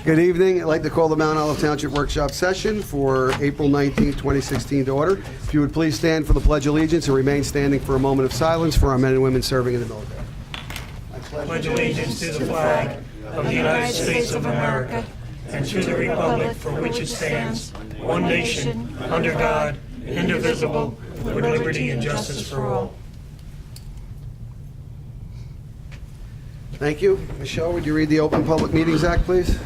Good evening. I'd like to call the Mount Olive Township Workshop Session for April 19, 2016 to order. If you would please stand for the Pledge of Allegiance and remain standing for a moment of silence for our men and women serving in the military. I pledge allegiance to the flag of the United States of America and to the republic for which it stands, one nation, under God, indivisible, with liberty and justice for all. Thank you. Michelle, would you read the Open Public Meetings Act, please?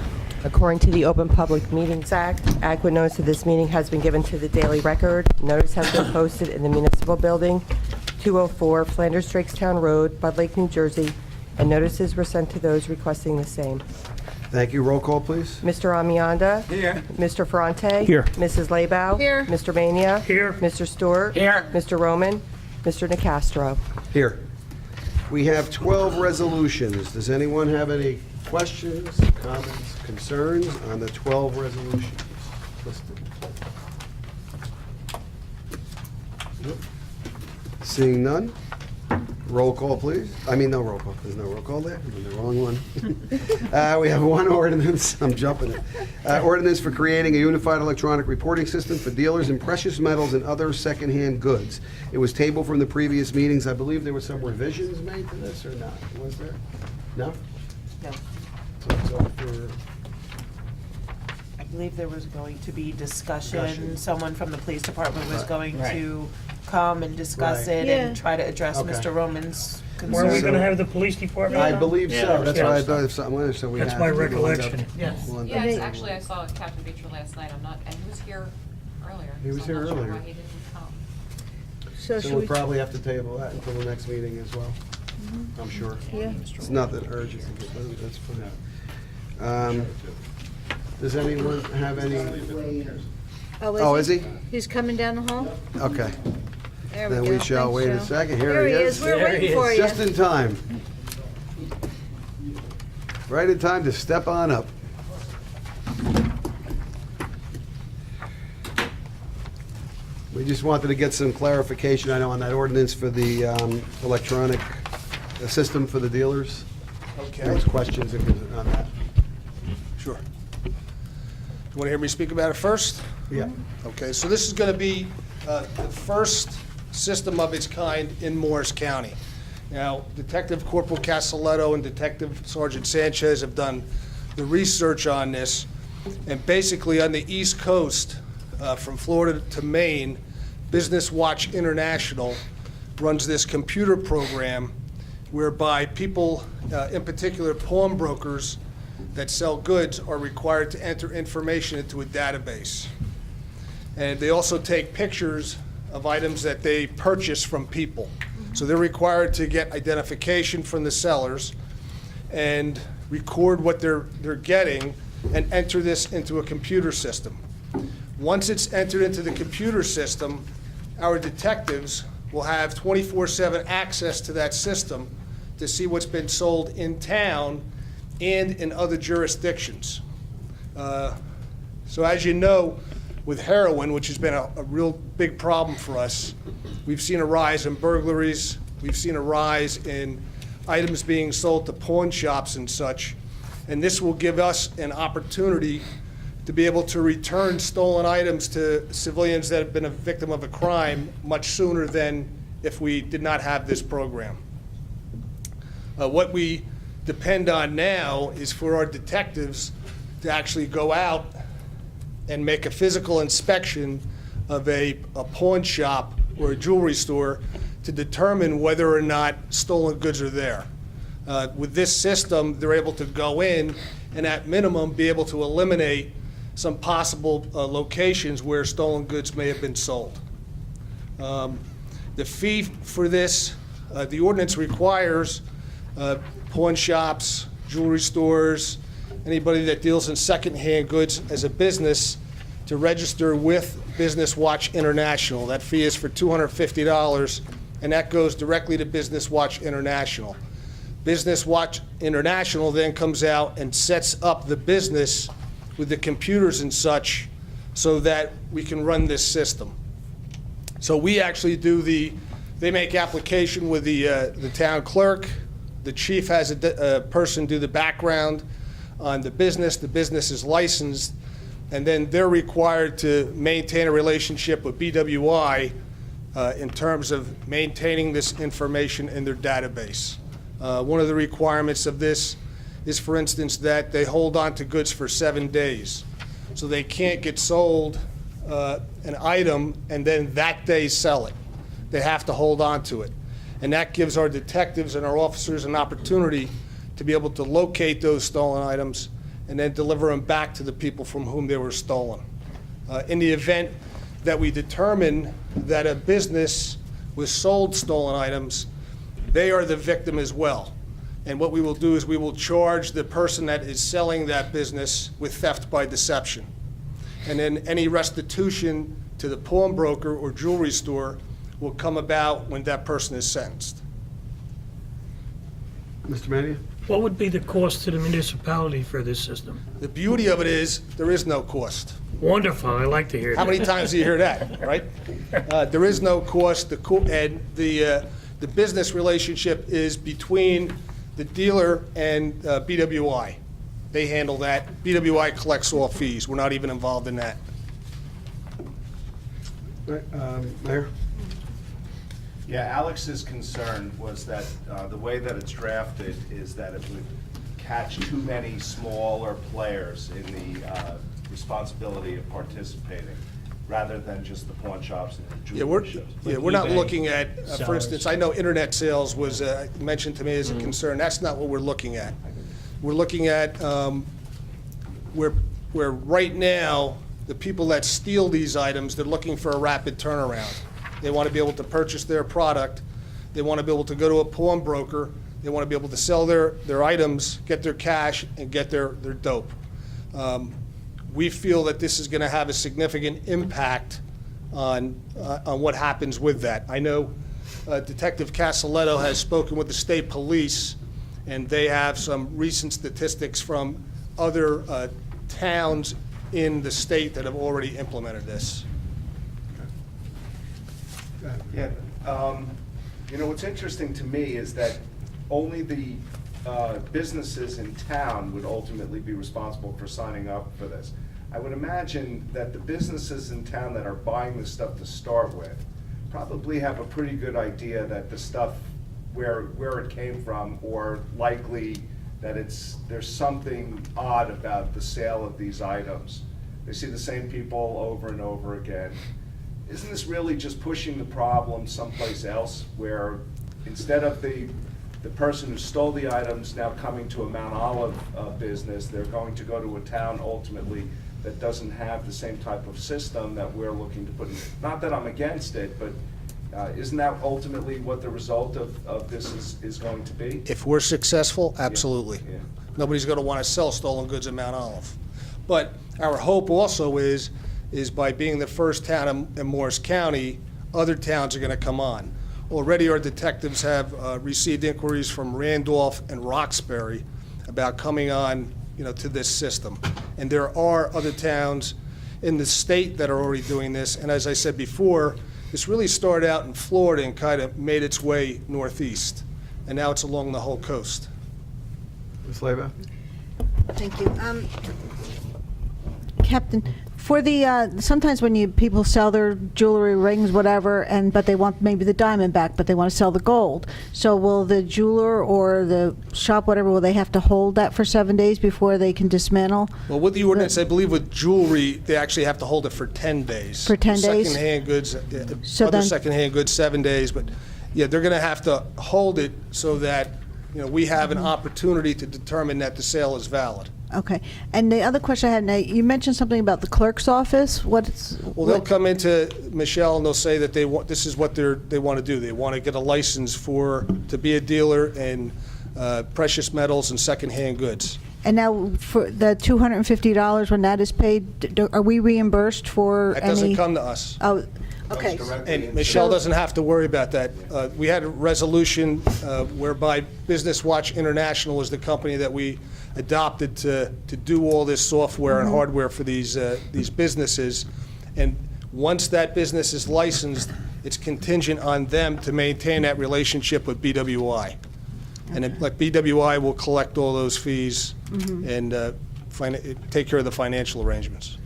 According to the Open Public Meetings Act, adequate notice of this meeting has been given to the Daily Record. Notice has been posted in the Municipal Building, 204 Flanders Drakestown Road, Bud Lake, New Jersey, and notices were sent to those requesting the same. Thank you. Roll call, please. Mr. Amianda? Here. Mr. Ferrante? Here. Mrs. Labow? Here. Mr. Mania? Here. Mr. Stewart? Here. Mr. Roman? Mr. Nacastro? Here. We have 12 resolutions. Does anyone have any questions, comments, concerns on the 12 resolutions listed? Nope. Seeing none? Roll call, please. I mean, no roll call. There's no roll call there. I'm in the wrong one. We have one ordinance. I'm jumping it. Ordinance for creating a unified electronic reporting system for dealers in precious metals and other secondhand goods. It was tabled from the previous meetings. I believe there were some revisions made to this, or not? Was there? No? No. So for, I believe there was going to be Discussion. discussion. Someone from the police department was going Right. to come and discuss Right. it Yeah. and try to address Okay. Mr. Roman's Weren't we concerns. going to have the police department? I on? believe Yeah, so. That's yeah. what I thought. So we That's have my to. We'll end up- recollection. Yes. we'll end Yeah, up- it's actually, I saw Captain Beecher last night, and he was here earlier. He was so here I'm not sure earlier. why he didn't come. So should we'll we- probably have to table that until the next meeting as well, I'm sure. Yeah. It's nothing urgent, that's fine. Does anyone have any? Oh, is he? He's coming down the hall? Okay, There we then go. we shall Thanks, wait a Joe. second. There he is. We're There he waiting for is. you. Just in time. Right in time to step on up. We just wanted to get some clarification, I know, on that ordinance for the electronic system for the dealers. There was questions on that. Sure. You want to hear me speak about it first? Yeah. Okay, so this is going to be the first system of its kind in Morris County. Now, Detective Corporal Castelletto and Detective Sergeant Sanchez have done the research on this, and basically on the East Coast, from Florida to Maine, Business Watch International runs this computer program whereby people, in particular pawnbrokers that sell goods, are required to enter information into a database. And they also take pictures of items that they purchase from people. So they're required to get identification from the sellers and record what they're getting and enter this into a computer system. Once it's entered into the computer system, our detectives will have 24/7 access to that system to see what's been sold in town and in other jurisdictions. So as you know, with heroin, which has been a real big problem for us, we've seen a rise in burglaries, we've seen a rise in items being sold to pawn shops and such, and this will give us an opportunity to be able to return stolen items to civilians that have been a victim of a crime much sooner than if we did not have this program. What we depend on now is for our detectives to actually go out and make a physical inspection of a pawn shop or a jewelry store to determine whether or not stolen goods are there. With this system, they're able to go in and at minimum be able to eliminate some possible locations where stolen goods may have been sold. The fee for this, the ordinance requires pawn shops, jewelry stores, anybody that deals in secondhand goods as a business to register with Business Watch International. That fee is for $250, and that goes directly to Business Watch International. Business Watch International then comes out and sets up the business with the computers and such so that we can run this system. So we actually do they make application with the town clerk. The chief has a person do the background on the business is licensed, and then they're required to maintain a relationship with BWI in terms of maintaining this information in their database. One of the requirements of this is, for instance, that they hold on to goods for 7 days. So they can't get sold an item and then that day sell it. They have to hold on to it. And that gives our detectives and our officers an opportunity to be able to locate those stolen items and then deliver them back to the people from whom they were stolen. In the event that we determine that a business was sold stolen items, they are the victim as well. And what we will do is we will charge the person that is selling that business with theft by deception. And then any restitution to the pawnbroker or jewelry store will come about when that person is sentenced. Mr. Mania? What would be the cost to the municipality for this system? The beauty of it is there is no cost. Wonderful, I like to hear How that. many times do you hear that, right? There is no cost, and the business relationship is between the dealer and BWI. They handle that. BWI collects all fees. We're not even involved in that. All right, Mayor? Yeah, Alex's concern was that the way that it's drafted is that it would catch too many smaller players in the responsibility of participating, rather than just the pawn shops and the jewelry shops. We're not looking at, for instance, I know internet sales was mentioned to me as a concern. That's not what we're looking at. We're looking at where right now, the people that steal these items, they're looking for a rapid turnaround. They want to be able to purchase their product. They want to be able to go to a pawnbroker. They want to be able to sell their items, get their cash, and get their dope. We feel that this is going to have a significant impact on what happens with that. I know Detective Casaletto has spoken with the state police, and they have some recent statistics from other towns in the state that have already implemented this. Yeah, you know, what's interesting to me is that only the businesses in town would ultimately be responsible for signing up for this. I would imagine that the businesses in town that are buying this stuff to start with probably have a pretty good idea that the stuff, where it came from, or likely that there's something odd about the sale of these items. They see the same people over and over again. Isn't this really just pushing the problem someplace else, where instead of the person who stole the items now coming to a Mount Olive business, they're going to go to a town ultimately that doesn't have the same type of system that we're looking to put in? Not that I'm against it, but isn't that ultimately what the result of this is going to be? If we're successful, absolutely. Yeah. Nobody's going to want to sell stolen goods in Mount Olive. But our hope also is by being the first town in Morris County, other towns are going to come on. Already our detectives have received inquiries from Randolph and Roxbury about coming on, to this system. And there are other towns in the state that are already doing this. And as I said before, this really started out in Florida and kind of made its way northeast. And now it's along the whole coast. Ms. Leyba? Thank you. Captain, for the, sometimes when people sell their jewelry, rings, whatever, but they want maybe the diamond back, but they want to sell the gold. So will the jeweler or the shop, whatever, will they have to hold that for 7 days before they can dismantle? Well, with the ordinance, I believe with jewelry, they actually have to hold it for 10 days. For 10 days? Secondhand goods, So other then- secondhand goods, 7 days. But yeah, they're going to have to hold it so that, we have an opportunity to determine that the sale is valid. Okay. And the other question I had, now, you mentioned something about the clerk's office. Well, they'll come into Michelle and they'll say that this is what they want to do. They want to get a license to be a dealer in precious metals and secondhand goods. And now for the $250, when that is paid, are we reimbursed for any? That doesn't come to us. Oh, okay. And Michelle doesn't have to worry about that. We had a resolution whereby Business Watch International was the company that we adopted to do all this software and hardware for these businesses. And once that business is licensed, it's contingent on them to maintain that relationship with BWI. And then, like BWI will collect all those fees and take care of the financial arrangements.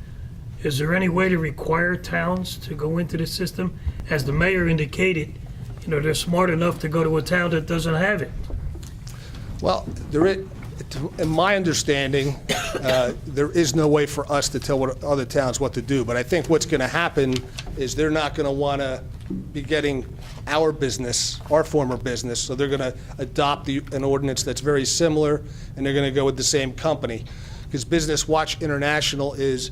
Is there any way to require towns to go into the system? As the mayor indicated, they're smart enough to go to a town that doesn't have it. Well, in my understanding, there is no way for us to tell other towns what to do. But I think what's going to happen is they're not going to want to be getting our business, our former business, so they're going to adopt an ordinance that's very similar, and they're going to go with the same company. Because Business Watch International is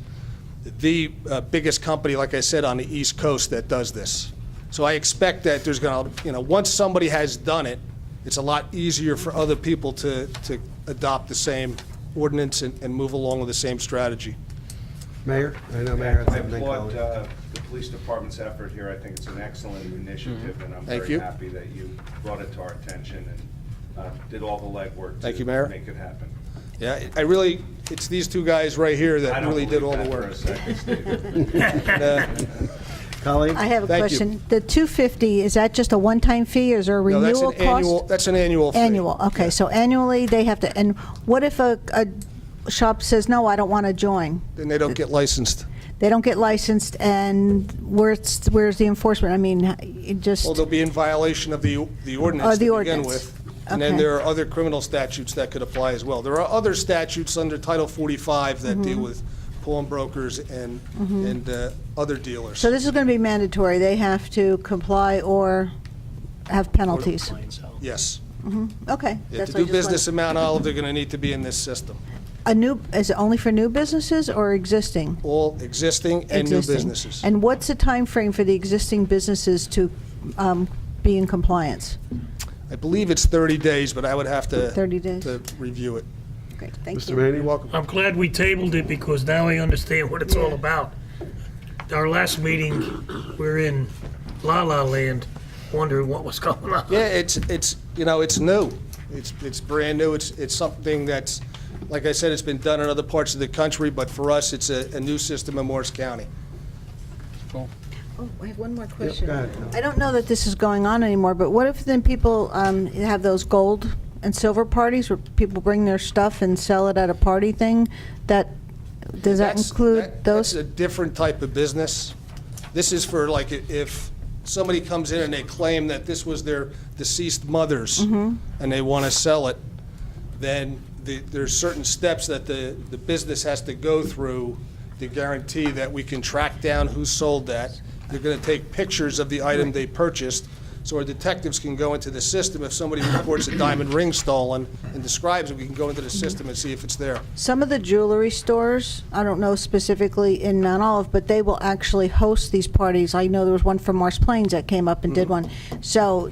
the biggest company, like I said, on the East Coast that does this. So I expect that there's going to, once somebody has done it, it's a lot easier for other people to adopt the same ordinance and move along with the same strategy. Mayor? I know Mayor had I something. applaud Colin. the police department's effort here. I think it's an excellent initiative, and I'm Thank very you. happy that you brought it to our attention and did all the legwork Thank you, to Mayor. make it happen. Yeah, it's these two guys right here I that don't really did all believe the that work. for a second, Steve. Colleen? I have a Thank you. question. The $250, is that just a one-time fee, or is there a No, renewal cost? that's an annual fee. Annual, okay, so annually they have to, and what if a shop says, no, I don't want to join? Then they don't get licensed. They don't get licensed, and where's the enforcement? I mean, it just, Well, they'll be in violation of the ordinance Oh, to the begin ordinance. with. And then Okay. there are other criminal statutes that could apply as well. There are other statutes under Title 45 that deal Mm-hmm. with pawnbrokers and other dealers. so this is going to be mandatory. They have to comply or have penalties. Yes. Okay. Yeah, that's to what I do just business in Mount Olive, they're going to need to be in this system. is it only for new businesses or existing? All existing and new Existing. businesses. And what's the time frame for the existing businesses to be in compliance? I believe it's 30 days, but I would have to 30 days? to review it. Great, thank Mr. you. Manning? You're welcome. I'm glad we tabled it because now I understand what it's all about. Our last meeting, we're in La La Land, wondering what was going on. Yeah, it's new. It's brand new. It's something that's, like I said, it's been done in other parts of the country, but for us, it's a new system in Morris County. Oh, I have one more question. go ahead, Cal. I don't know that this is going on anymore, but what if then people have those gold and silver parties where people bring their stuff and sell it at a party thing? Does that include those? That's a different type of business. This is for like if somebody comes in and they claim that this was their deceased mother's Mm-hmm. and they want to sell it, then there's certain steps that the business has to go through to guarantee that we can track down who sold that. They're going to take pictures of the item they purchased, so our detectives can go into the system. If somebody reports a diamond ring stolen and describes it, we can go into the system and see if it's there. Some of the jewelry stores, I don't know specifically in Mount Olive, but they will actually host these parties. I know there was one from Morris Plains that came up and did one. So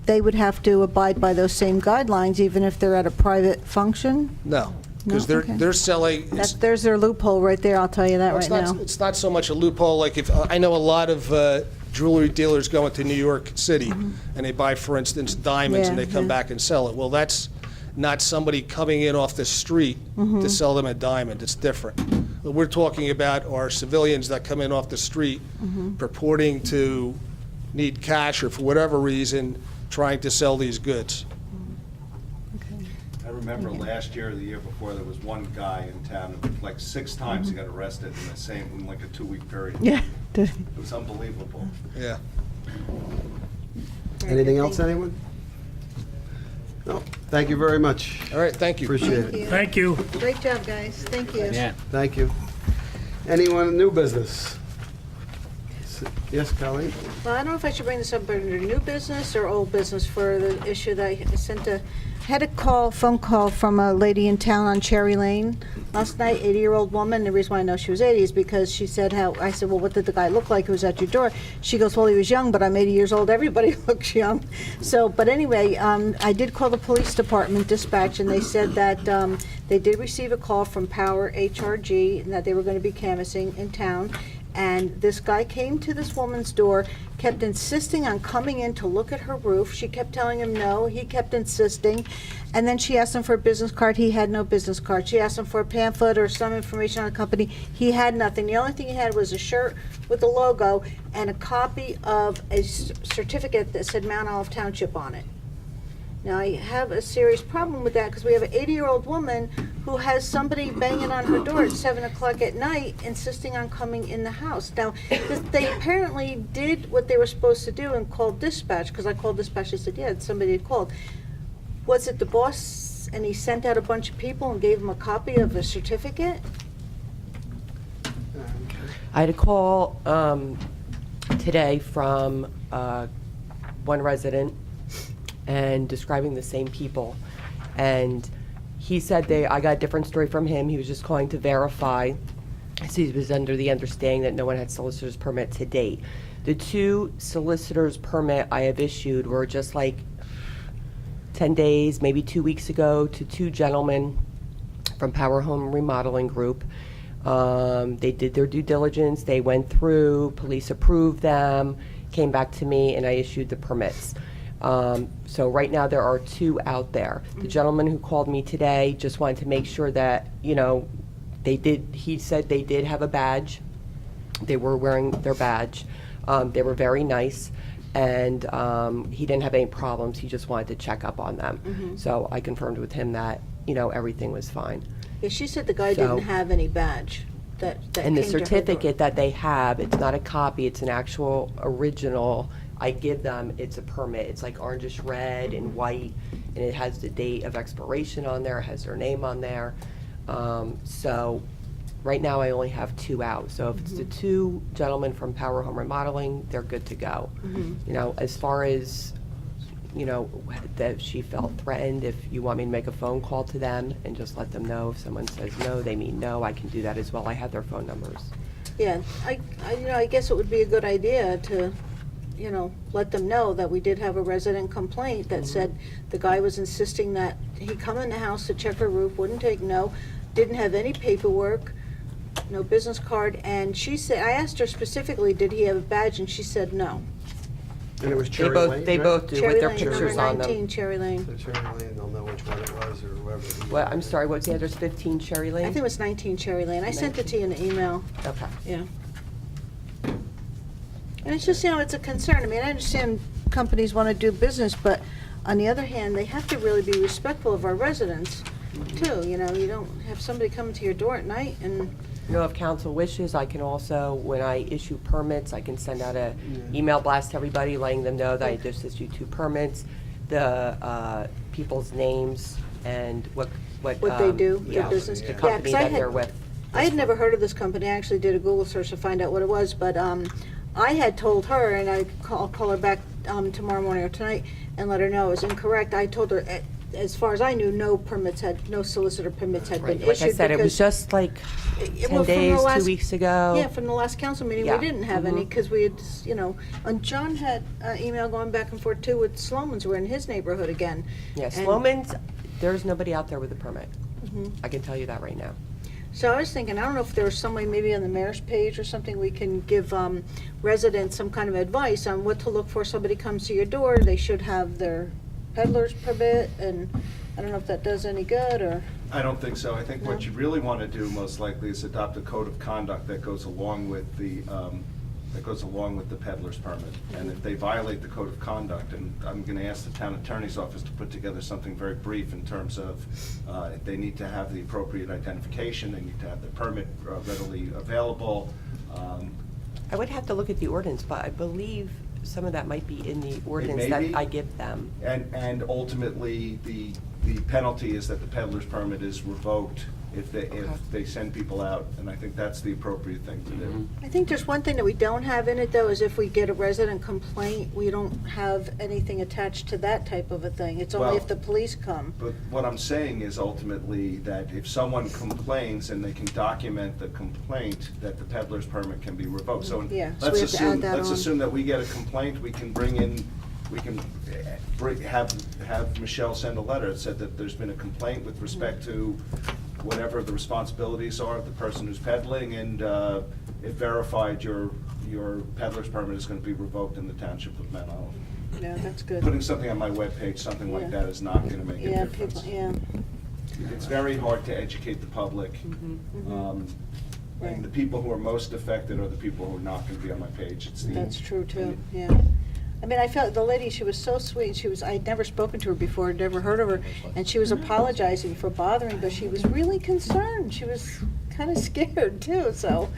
they would have to abide by those same guidelines, even if they're at a private function? No, because No? Okay. they're selling. it's- There's their loophole right there, I'll tell you that right now. It's not so much a loophole, like if, I know a lot of jewelry dealers go into New York City, and they buy, for instance, diamonds, and Yeah, they come yeah. back and sell it. Well, that's not somebody coming in off the street to sell them a diamond. It's different. What we're talking about are civilians that come in off the street purporting to need cash or for whatever reason, trying to sell these goods. I remember last year or the year before, there was one guy in town, like 6 times he got arrested in like a 2-week period. Yeah. It was unbelievable. Yeah. Anything else, anyone? No, thank you very much. All right, thank you. Appreciate it. Thank you. Great job, guys. Thank you. Thank you. Anyone in new business? Yes, Colleen? Well, I don't know if I should bring this up under new business or old business for the issue that I had a phone call from a lady in town on Cherry Lane last night, 80-year-old woman. The reason why I know she was 80 is because she said I said, well, what did the guy look like who was at your door? She goes, well, he was young, but I'm 80 years old. Everybody looks young. So, but anyway, I did call the police department dispatch, and they said that they did receive a call from Power HRG and that they were going to be canvassing in town. And this guy came to this woman's door, kept insisting on coming in to look at her roof. She kept telling him no. He kept insisting. And then she asked him for a business card. He had no business card. She asked him for a pamphlet or some information on the company. He had nothing. The only thing he had was a shirt with the logo and a copy of a certificate that said Mount Olive Township on it. Now, I have a serious problem with that because we have an 80-year-old woman who has somebody banging on her door at 7 o'clock at night insisting on coming in the house. Now, they apparently did what they were supposed to do and called dispatch, because I called dispatch, they said, yeah, somebody had called. Was it the boss and he sent out a bunch of people and gave them a copy of a certificate? I had a call today from one resident and describing the same people. And he said I got a different story from him. He was just calling to verify. So he was under the understanding that no one had solicitor's permit to date. The 2 solicitor's permit I have issued were just like 10 days, maybe 2 weeks ago, to 2 gentlemen from Power Home Remodeling Group. They did their due diligence, they went through, police approved them, came back to me, and I issued the permits. So right now there are 2 out there. The gentleman who called me today just wanted to make sure that, he said they did have a badge. They were wearing their badge. They were very nice, and he didn't have any problems. He just wanted to check up on them. So I confirmed with him that, everything was fine. Yeah, she said the guy So- didn't have any badge that And the came to her door. certificate that they have, it's not a copy, it's an actual original. I give them, it's a permit. It's like orangish red and white, and it has the date of expiration on there, it has their name on there. So right now I only have 2 out. So if it's the 2 gentlemen from Power Home Remodeling, they're good to go. As far as, that she felt threatened, if you want me to make a phone call to them and just let them know, if someone says no, they mean no, I can do that as well. I have their phone numbers. Yeah, I guess it would be a good idea to, let them know that we did have a resident complaint that said the guy was insisting that he come in the house to check her roof, wouldn't take no, didn't have any paperwork, no business card, and she said, I asked her specifically, did he have a badge, and she said no. And it was They Cherry both, Lane, they right? both do with Cherry their Lane, pictures number on 19, them. Cherry Lane. So Cherry Lane, they'll know which one it was or whoever. What, I'm sorry, what's the address, 15 Cherry Lane? I think it was 19 Cherry Lane. I sent it to you in the email, Okay. yeah. And it's just, it's a concern. I mean, I understand companies want to do business, but on the other hand, they have to really be respectful of our residents, too. You don't have somebody coming to your door at night and, If council wishes, I can also, when I issue permits, I can send out a email blast to everybody, letting them know that I just issued 2 permits, the people's names, and what they do, their yeah, business. the Yeah, 'cause company I that had- they're with. I had never heard of this company. I actually did a Google search to find out what it was, but I had told her, and I'll call her back tomorrow morning or tonight and let her know it was incorrect. I told her, as far as I knew, no solicitor permits had been Right, issued. like I said, it was because- just like Well, 10 from the days, 2 last- weeks ago. Yeah, from the last council meeting, we Yeah. didn't have any, because we had, and John had email going back and forth too with Sloman's, who were in his neighborhood again. Yeah, And- Sloman's, there's nobody out there with a permit. Mm-hmm. I can tell you that right now. So I was thinking, I don't know if there was some way, maybe on the mayor's page or something, we can give residents some kind of advice on what to look for. Somebody comes to your door, they should have their peddler's permit, and I don't know if that does any good, or, I don't think so. I think what No? you really want to do most likely is adopt a code of conduct that goes along with the peddler's permit. And if they violate the code of conduct, and I'm going to ask the town attorney's office to put together something very brief in terms of, they need to have the appropriate identification, they need to have the permit readily available. I would have to look at the ordinance, but I believe some of that might be in the ordinance may that be. I give them. And ultimately, the penalty is that the peddler's permit is revoked if they send people out, and I think that's the appropriate thing to do. I think there's one thing that we don't have in it, though, is if we get a resident complaint, we don't have anything attached to that type of a thing. It's only Well- if the police come. But what I'm saying is ultimately that if someone complains and they can document the complaint, that the peddler's permit can be revoked. So Yeah, so we have to add that let's on. assume that we get a complaint, we can have Michelle send a letter that said that there's been a complaint with respect to whatever the responsibilities are of the person who's peddling, and if verified, your peddler's permit is going to be revoked in the township of Mount Olive. Yeah, that's good. Putting something on my webpage, something like Yeah. that, is not going to make a Yeah, difference. people, yeah. It's very hard to educate the public. Right. And the people who are most affected are the people who are not going to be on my page. It's the- That's true, too, yeah. I mean, I felt the lady, she was so sweet. I'd never spoken to her before, never heard of her, and she was apologizing for bothering, but she was really concerned. She was kind of scared too, so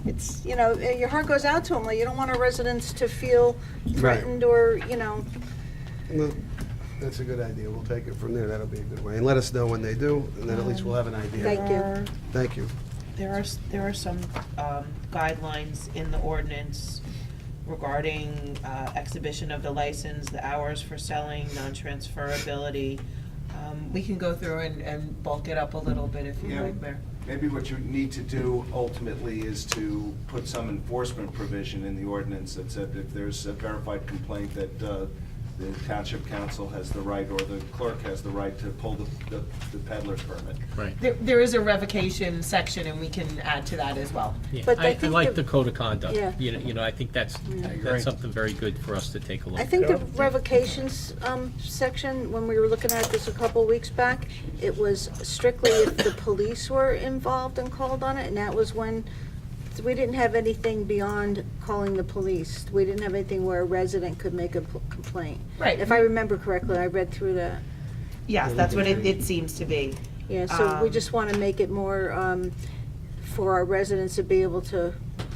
it's, you know, your heart goes out to them. Like, you don't want our residents to feel threatened or, you know. Well, that's a good idea. We'll take it from there. That'll be a good way. And let us know when they do, and then at least we'll have an idea. Thank you. Thank you. There are some guidelines in the ordinance regarding exhibition of the license, the hours for selling, non-transferability. We can go through and bulk it up a little bit if you Yeah. like, Mayor. Maybe what you need to do ultimately is to put some enforcement provision in the ordinance that said if there's a verified complaint that the township council has the right, or the clerk has the right to pull the peddler's permit. Right. There is a revocation section, and we can add to that as well. Yeah, But I I think like the- the code of conduct. Yeah. You know, I think that's something very good for us to take a look I at. think the revocations section, when we were looking at this a couple weeks back, it was strictly if the police were involved and called on it, and that was when, we didn't have anything beyond calling the police. We didn't have anything where a resident could make a complaint. Right. If I remember correctly, I read through that. Yes, that's what it seems to be. Yeah, so we Um, just want to make it more for our residents to be able to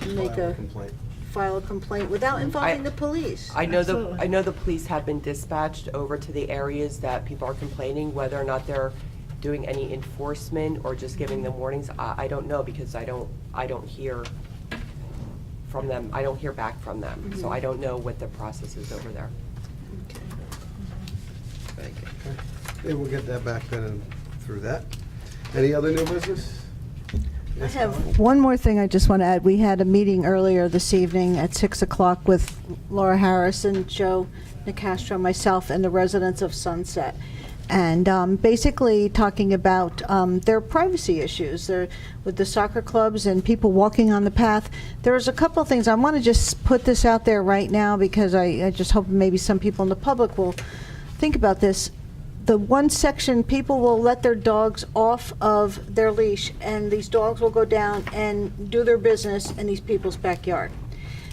make File a a, complaint. file a complaint without involving the police. I know Absolutely. the police have been dispatched over to the areas that people are complaining, whether or not they're doing any enforcement or just giving them warnings. I don't know, because I don't hear from them, I don't hear back from them, so I don't know what the process is over there. Yeah, we'll get that back then and through that. Any other new business? I have one more thing I just want to add. We had a meeting earlier this evening at 6 o'clock with Laura Harrison, Joe Nicastro, myself, and the residents of Sunset. And basically talking about their privacy issues with the soccer clubs and people walking on the path. There's a couple of things. I want to just put this out there right now, because I just hope maybe some people in the public will think about this. The one section, people will let their dogs off of their leash, and these dogs will go down and do their business in these people's backyard.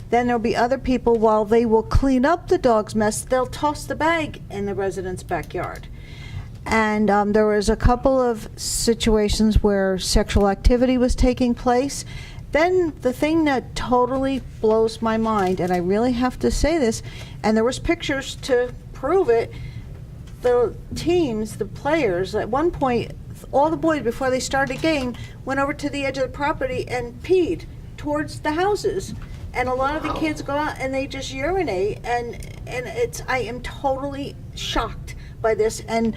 Then there'll be other people, while they will clean up the dog's mess, they'll toss the bag in the resident's backyard. And there was a couple of situations where sexual activity was taking place. Then the thing that totally blows my mind, and I really have to say this, and there was pictures to prove it, the teams, the players, at one point, all the boys, before they started a game, went over to the edge of the property and peed towards the houses. And a lot of the kids go out and they just urinate, and I am totally shocked by this. And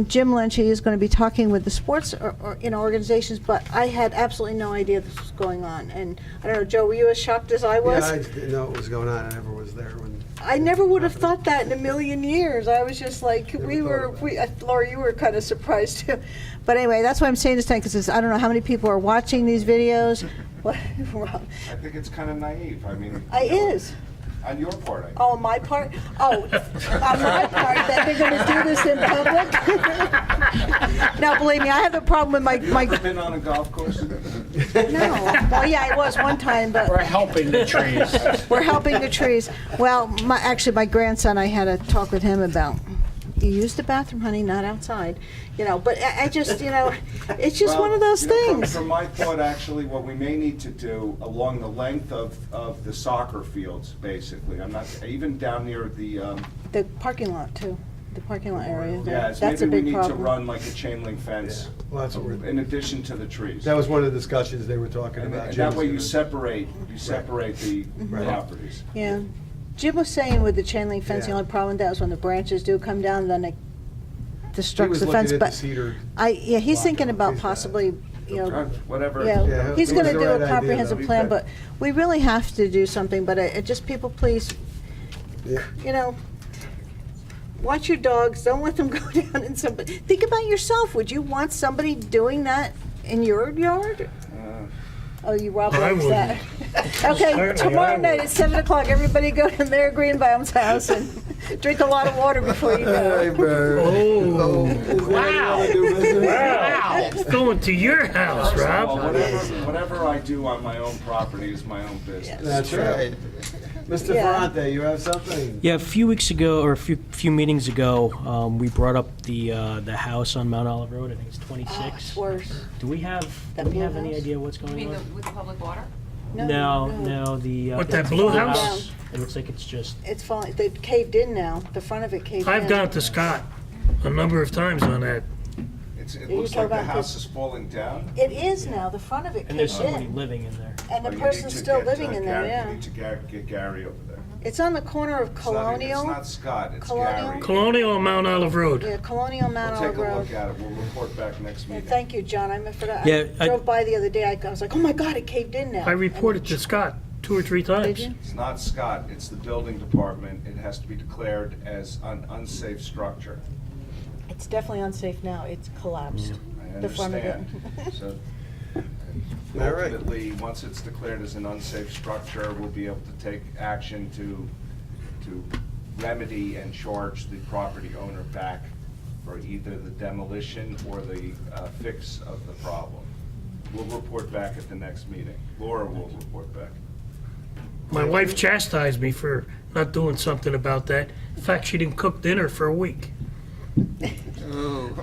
Jim Lynchy is going to be talking with the sports organizations, but I had absolutely no idea this was going on. And I don't know, Joe, were you as shocked as I was? Yeah, I didn't know what was going on. I never was there when. I never would have thought that in a million years. I was just like, Laura, you were kind of surprised too. But anyway, that's why I'm saying this time, because I don't know how many people are watching these videos. What, Rob? I think it's kind of naive. I mean. I is. On your part, I think. Oh, my part? Oh, on my part, that they're gonna do this in public? Now, believe me, I have a problem with Have you ever been on a golf course? no. Well, yeah, I was one time, but. We're helping the trees. We're helping the trees. Well, actually, my grandson, I had a talk with him about, you use the bathroom, honey, not outside. You know, but I just, it's just one of those things. From my thought, actually, what we may need to do along the length of the soccer fields, basically, I'm not, even down near the, The parking lot, too. The parking lot area. yeah, is That's a maybe we big need to problem. run like a chain link fence. Yeah. Well, that's what we're. In addition to the trees. That was one of the discussions they were talking And about. that Jim's way you gonna- separate the Right. properties. Yeah. Jim was saying with the chain link fence, the Yeah. only problem with that is when the branches do come down, then it He destructs was the looking fence. at the But cedar. he's thinking about He's got it. possibly, Whatever. yeah, Yeah, he's it gonna was the do right a idea, comprehensive though. plan, but we really have to do something, but just people, please, Yeah. watch your dogs, don't let them go down in somebody. Think about yourself, would you want somebody doing that in your yard? Oh, Rob I loves that. Okay, Certainly, tomorrow I night would. at 7 o'clock, everybody go to Mayor Greenbaum's house and drink a lot of water before you Hey, go. Bird. Oh. Is there any other new business? Wow, it's going to your house, Well, Rob. whatever I do on my own property is my own business. That's right. Mr. Yeah. Ferrante, you have something? Yeah, a few weeks ago, or a few meetings ago, we brought up the house on Mount Olive Road. I think it's 26. Worse. Do we have That blue any house? idea what's You going mean on? with the public water? No, the. What, that it's blue a house? It looks like it's just. It's falling, they caved in now, the front of it caved in. I've gone to Scott a number of times on that. It You looks talk like the about house this- is falling down. It is now, the front of it And there's caved somebody in, living in there. and Oh, the you person's need to still get, living in there, Gary- yeah. You need to get Gary over there. It's on the corner of It's not- Colonial. It's not Scott, it's Colonial? Gary. Colonial and Mount Olive Road. Yeah, Colonial Mount We'll Olive take a Road. look at it, we'll report back next Yeah, meeting. thank you, John, I forgot. Yeah, I drove by the other day, I was like, oh my God, it caved in now. I reported to Scott 2 or 3 Did times. you? It's not Scott, it's the building department. It has to be declared as an unsafe structure. It's definitely unsafe now, it's collapsed. I The front of it. understand. So All right. ultimately, once it's declared as an unsafe structure, we'll be able to take action to remedy and charge the property owner back for either the demolition or the fix of the problem. We'll report back at the next meeting. Laura will report back. My wife chastised me for not doing something about that. In fact, she didn't cook dinner for a week.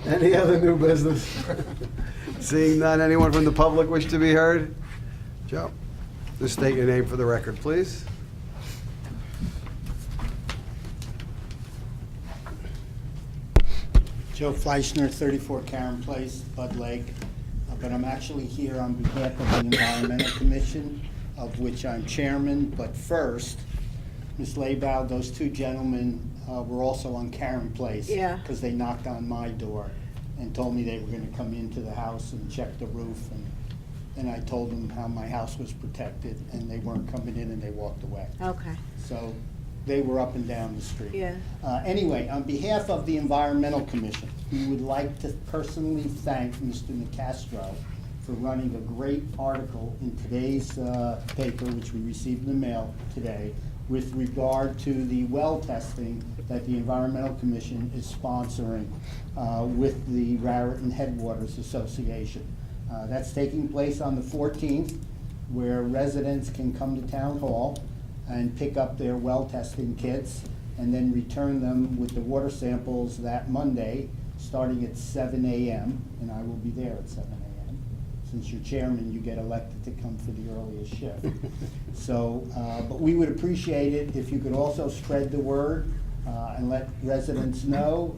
Any other new business? Seeing none, anyone from the public wish to be heard? Joe, just state your name for the record, please. Joe Fleischner, 34 Karen Place, Bud Lake. But I'm actually here on behalf of the Environmental Commission, of which I'm chairman. But first, Ms. Laybow, those two gentlemen were also on Karen Place. Yeah. Because they knocked on my door and told me they were going to come into the house and check the roof. And I told them how my house was protected, and they weren't coming in, and they walked away. Okay, So they were up and down the street. yeah. Anyway, on behalf of the Environmental Commission, we would like to personally thank Mr. Nicastro for running a great article in today's paper, which we received in the mail today, with regard to the well testing that the Environmental Commission is sponsoring with the Raritan Headwaters Association. That's taking place on the 14th, where residents can come to Town Hall and pick up their well testing kits and then return them with the water samples that Monday, starting at 7 a.m., and I will be there at 7 a.m. Since you're chairman, you get elected to come for the earliest shift. So, but we would appreciate it if you could also spread the word and let residents know.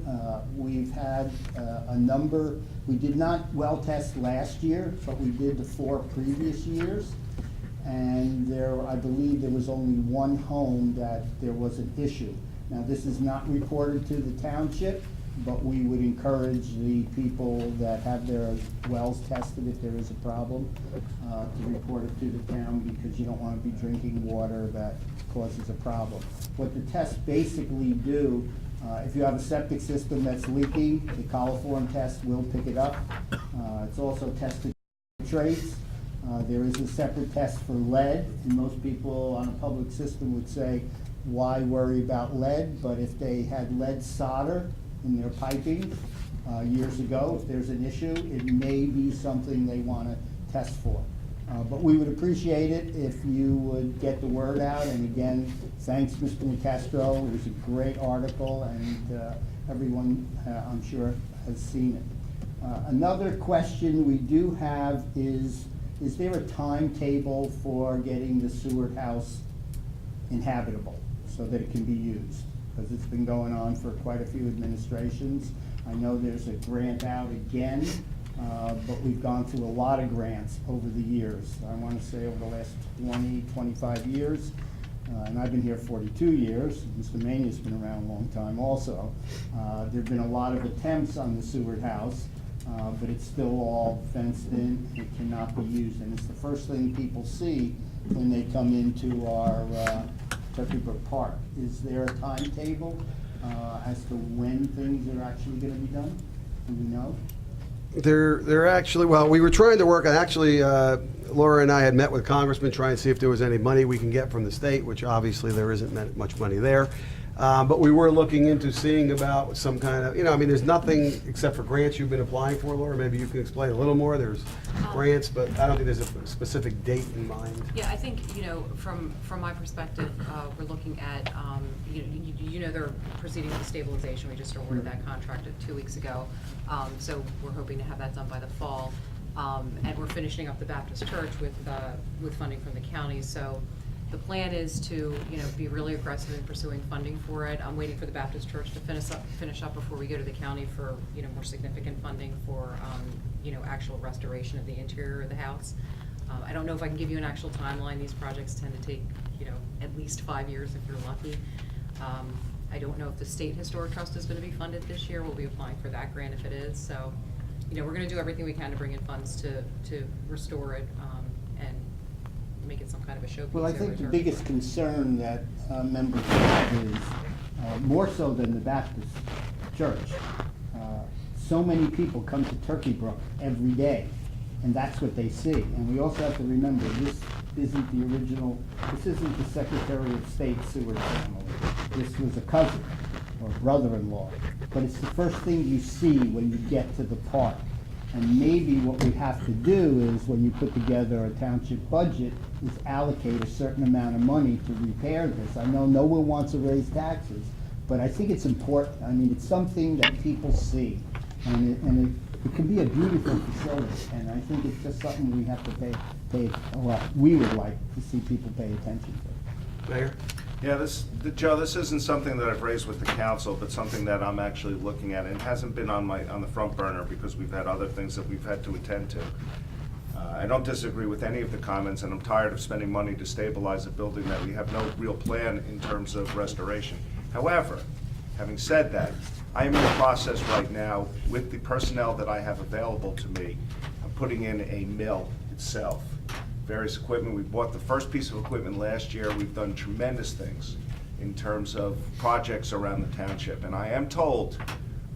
We've had a number, we did not well test last year, but we did the 4 previous years. And I believe there was only one home that there was an issue. Now, this is not reported to the township, but we would encourage the people that have their wells tested, if there is a problem, to report it to the town, because you don't want to be drinking water that causes a problem. What the tests basically do, if you have a septic system that's leaking, the coliform test will pick it up. It's also tested for trace. There is a separate test for lead, and most people on a public system would say, why worry about lead? But if they had lead solder in their piping years ago, if there's an issue, it may be something they want to test for. But we would appreciate it if you would get the word out. And again, thanks, Mr. Nicastro. It was a great article, and everyone, I'm sure, has seen it. Another question we do have is there a timetable for getting the Seward House inhabitable so that it can be used? Because it's been going on for quite a few administrations. I know there's a grant out again, but we've gone through a lot of grants over the years. I want to say over the last 20, 25 years. And I've been here 42 years. Mr. Mania's been around a long time also. There've been a lot of attempts on the Seward House, but it's still all fenced in. It cannot be used. And it's the first thing people see when they come into our Turkey Brook Park. Is there a timetable as to when things are actually going to be done? Do we know? They're actually, well, we were trying to work on, actually, Laura and I had met with Congressman trying to see if there was any money we can get from the state, which obviously there isn't much money there. But we were looking into seeing about some kind of, I mean, there's nothing except for grants you've been applying for, Laura. Maybe you can explain a little more. There's grants, but I don't think there's a specific date in mind. Yeah, I think, from my perspective, we're looking at, they're proceeding with stabilization. We just awarded that contract 2 weeks ago. So we're hoping to have that done by the fall. And we're finishing up the Baptist Church with funding from the county. So the plan is to, be really aggressive in pursuing funding for it. I'm waiting for the Baptist Church to finish up before we go to the county for, more significant funding for, actual restoration of the interior of the house. I don't know if I can give you an actual timeline. These projects tend to take, at least 5 years if you're lucky. I don't know if the State Historic Trust is gonna be funded this year. We'll be applying for that grant if it is. So, we're gonna do everything we can to bring in funds to restore it, and make it some kind of a showpiece. Well, I think the biggest concern that members have is, more so than the Baptist Church, so many people come to Turkey Brook every day, and that's what they see. And we also have to remember, this isn't the Secretary of State Seward family. This was a cousin or brother-in-law. But it's the first thing you see when you get to the park. And maybe what we have to do is, when you put together a township budget, is allocate a certain amount of money to repair this. I know no one wants to raise taxes, but I think it's important. I mean, it's something that people see, and it can be a beautiful facility, and I think it's just something we have to pay, well, we would like to see people pay attention to. Mayor? Yeah, Joe, this isn't something that I've raised with the council, but something that I'm actually looking at. It hasn't been on the front burner because we've had other things that we've had to attend to. I don't disagree with any of the comments, and I'm tired of spending money to stabilize a building that we have no real plan in terms of restoration. However, having said that, I am in the process right now with the personnel that I have available to me of putting in a mill itself. Various equipment. We bought the first piece of equipment last year. We've done tremendous things in terms of projects around the township. And I am told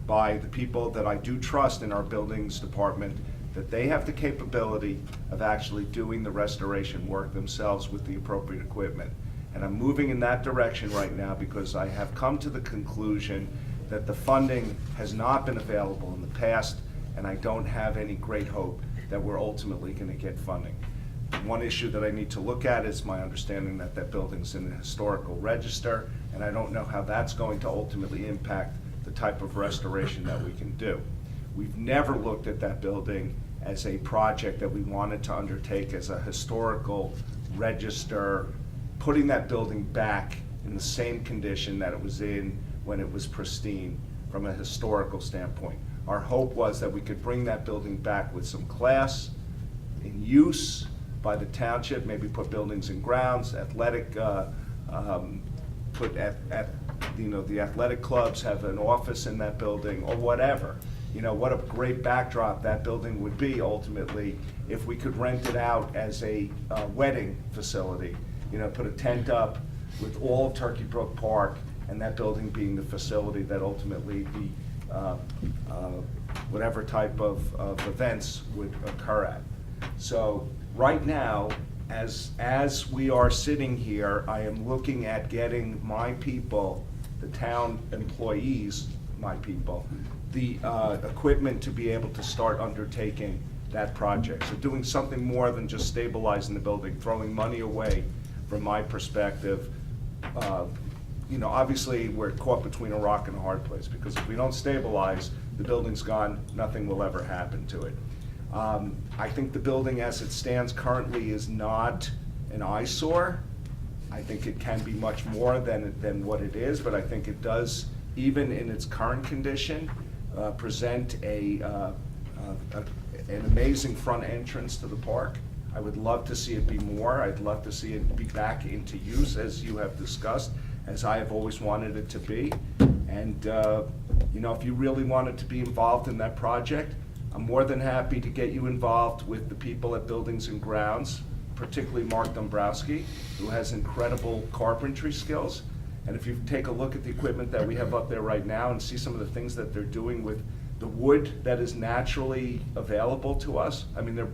by the people that I do trust in our buildings department that they have the capability of actually doing the restoration work themselves with the appropriate equipment. And I'm moving in that direction right now because I have come to the conclusion that the funding has not been available in the past, and I don't have any great hope that we're ultimately going to get funding. One issue that I need to look at is my understanding that that building's in the historical register, and I don't know how that's going to ultimately impact the type of restoration that we can do. We've never looked at that building as a project that we wanted to undertake as a historical register, putting that building back in the same condition that it was in when it was pristine from a historical standpoint. Our hope was that we could bring that building back with some class, in use by the township, maybe put buildings and grounds, athletic, the athletic clubs have an office in that building, or whatever. What a great backdrop that building would be ultimately if we could rent it out as a wedding facility. Put a tent up with all of Turkey Brook Park, and that building being the facility that ultimately whatever type of events would occur at. So right now, as we are sitting here, I am looking at getting my people, the town employees, my people, the equipment to be able to start undertaking that project. So doing something more than just stabilizing the building, throwing money away from my perspective. Obviously, we're caught between a rock and a hard place, because if we don't stabilize, the building's gone, nothing will ever happen to it. I think the building as it stands currently is not an eyesore. I think it can be much more than what it is, but I think it does, even in its current condition, present an amazing front entrance to the park. I would love to see it be more. I'd love to see it be back into use, as you have discussed, as I have always wanted it to be. And if you really wanted to be involved in that project, I'm more than happy to get you involved with the people at Buildings and Grounds, particularly Mark Dombrowski, who has incredible carpentry skills. And if you take a look at the equipment that we have up there right now and see some of the things that they're doing with the wood that is naturally available to us, I mean, they're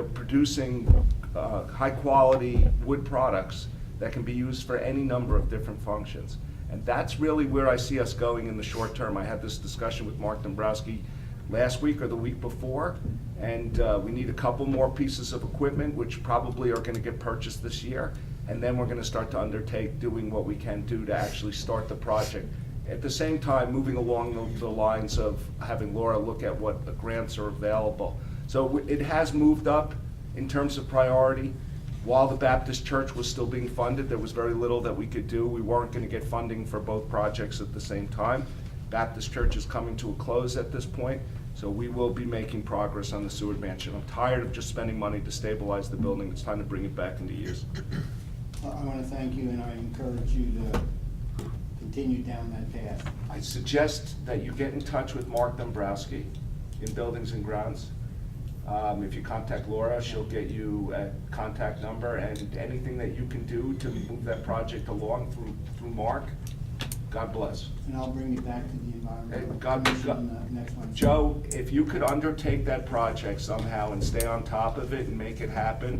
producing high-quality wood products that can be used for any number of different functions. And that's really where I see us going in the short term. I had this discussion with Mark Dombrowski last week or the week before, and we need a couple more pieces of equipment, which probably are gonna get purchased this year, and then we're gonna start to undertake doing what we can do to actually start the project. At the same time, moving along the lines of having Laura look at what the grants are available. So it has moved up in terms of priority. While the Baptist Church was still being funded, there was very little that we could do. We weren't gonna get funding for both projects at the same time. Baptist Church is coming to a close at this point, so we will be making progress on the Seward Mansion. I'm tired of just spending money to stabilize the building. It's time to bring it back into use. I want to thank you, and I encourage you to continue down that path. I suggest that you get in touch with Mark Dombrowski in Buildings and Grounds. If you contact Laura, she'll get you a contact number, and anything that you can do to move that project along through Mark, God bless. And I'll bring you back to the environmental God- commission next Wednesday. Joe, if you could undertake that project somehow and stay on top of it and make it happen,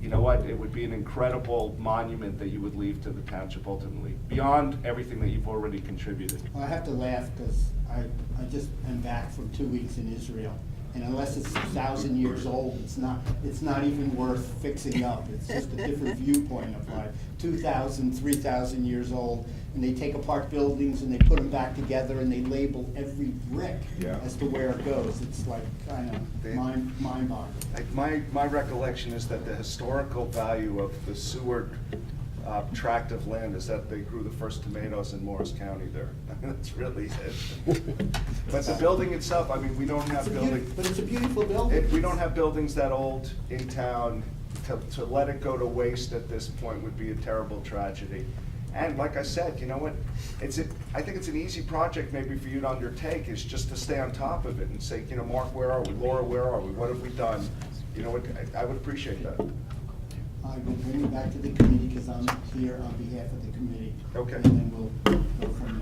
you know what, it would be an incredible monument that you would leave to the township ultimately, beyond everything that you've already contributed. Well, I have to laugh because I just am back from 2 weeks in Israel. And unless it's 1,000 years old, it's not even worth fixing up. It's just a different viewpoint of life. 2,000, 3,000 years old, and they take apart buildings and they put them back together and they label every brick Yeah. as to where it goes. It's like kind of mind-boggling. My recollection is that the historical value of the Seward tract of land is that they grew the first tomatoes in Morris County there. That's really it. But the building itself, I mean, we don't have buildings. But it's a beautiful building. We don't have buildings that old in town. To let it go to waste at this point would be a terrible tragedy. And like I said, you know what, I think it's an easy project maybe for you to undertake, is just to stay on top of it and say, you know, Mark, where are we? Laura, where are we? What have we done? You know what, I would appreciate that. I will bring it back to the committee because I'm here on behalf of the committee. Okay. And then we'll go from there.